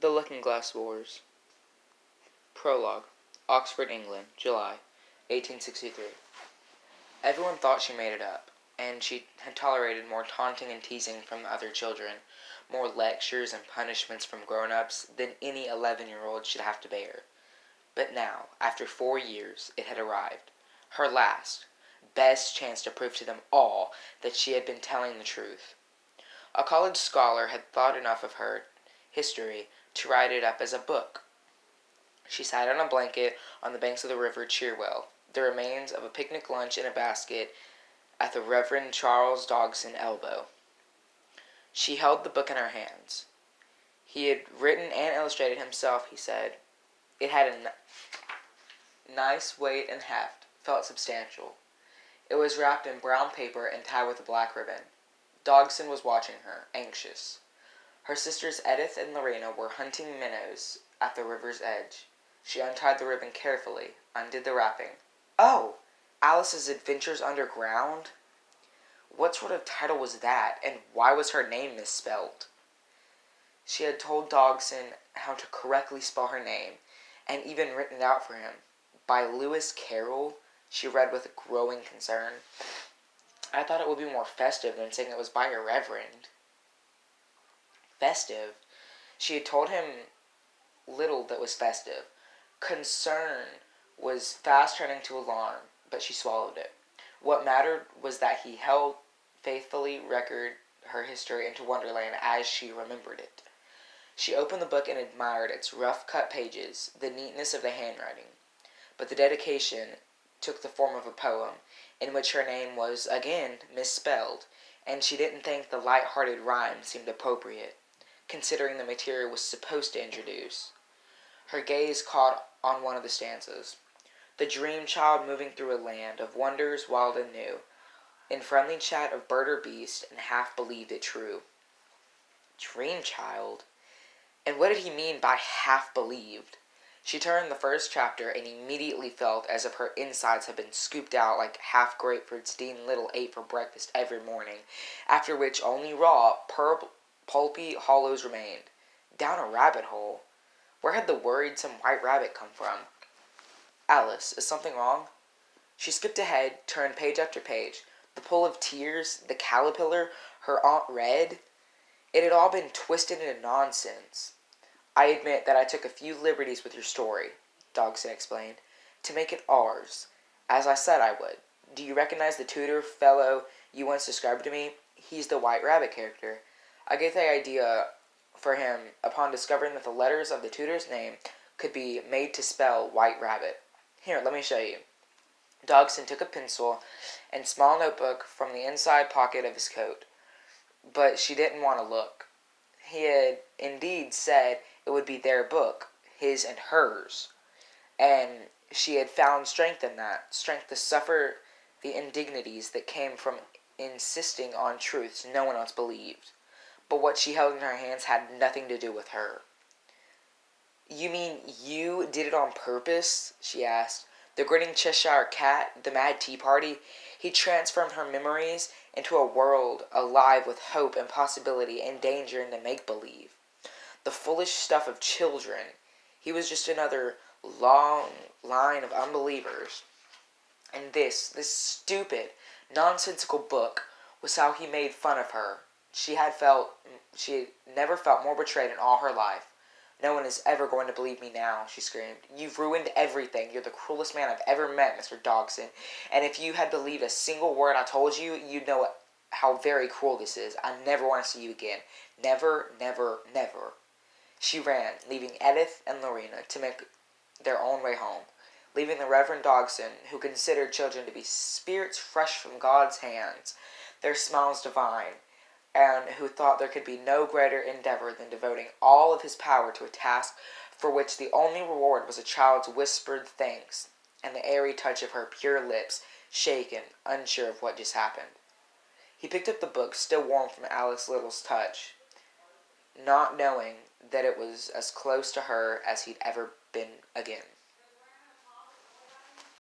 The Looking-Glass Wars. Prologue. Oxford, England, July, 1863. Everyone thought she made it up, and she had tolerated more taunting and teasing from the other children, more lectures and punishments from grown-ups than any 11-year-old should have to bear. But now, after 4 years, it had arrived. Her last, best chance to prove to them all that she had been telling the truth. A college scholar had thought enough of her history to write it up as a book. She sat on a blanket on the banks of the river Cherwell, the remains of a picnic lunch in a basket at the Reverend Charles Dogson elbow. She held the book in her hands. He had written and illustrated himself, he said. It had a nice weight and heft, felt substantial. It was wrapped in brown paper and tied with a black ribbon. Dogson was watching her, anxious. Her sisters Edith and Lorena were hunting minnows at the river's edge. She untied the ribbon carefully, undid the wrapping. Oh! Alice's Adventures Underground? What sort of title was that, and why was her name misspelled? She had told Dogson how to correctly spell her name, and even written it out for him. By Lewis Carroll, she read with growing concern. I thought it would be more festive than saying it was by a reverend. Festive? She had told him little that was festive. Concern was fast turning to alarm, but she swallowed it. What mattered was that he held faithfully record her history into Wonderland as she remembered it. She opened the book and admired its rough-cut pages, the neatness of the handwriting. But the dedication took the form of a poem, in which her name was again misspelled, and she didn't think the light-hearted rhyme seemed appropriate, considering the material was supposed to introduce. Her gaze caught on one of the stanzas. The dream child moving through a land of wonders wild and new, in friendly chat of bird or beast, and half believed it true. Dream child? And what did he mean by half believed? She turned the first chapter and immediately felt as if her insides had been scooped out like half grapefruits Dean Little ate for breakfast every morning, after which only raw, pulpy hollows remained. Down a rabbit hole. Where had the worrisome white rabbit come from? Alice, is something wrong? She skipped ahead, turned page after page. The pool of tears, the caterpillar, her Aunt Red. It had all been twisted into nonsense. I admit that I took a few liberties with your story, Dogson explained, to make it ours, as I said I would. Do you recognize the tutor fellow you once described to me? He's the White Rabbit character. I get the idea for him upon discovering that the letters of the tutor's name could be made to spell White Rabbit. Here, let me show you. Dogson took a pencil and small notebook from the inside pocket of his coat, but she didn't want to look. He had indeed said it would be their book, his and hers, and she had found strength in that, strength to suffer the indignities that came from insisting on truths no one else believed. But what she held in her hands had nothing to do with her. You mean you did it on purpose? She asked. The grinning Cheshire cat, the mad tea party, he transformed her memories into a world alive with hope and possibility and danger and the make-believe. The foolish stuff of children. He was just another long line of unbelievers. And this stupid, nonsensical book was how he made fun of her. She had never felt more betrayed in all her life. No one is ever going to believe me now, she screamed. You've ruined everything. You're the cruelest man I've ever met, Mr. Dogson. And if you had believed a single word I told you, you'd know how very cruel this is. I never want to see you again. Never, never, never. She ran, leaving Edith and Lorena to make their own way home, leaving the Reverend Dogson, who considered children to be spirits fresh from God's hands, their smiles divine, and who thought there could be no greater endeavor than devoting all of his power to a task for which the only reward was a child's whispered thanks and the airy touch of her pure lips, shaken, unsure of what just happened. He picked up the book, still warm from Alice Little's touch, not knowing that it was as close to her as he'd ever been again.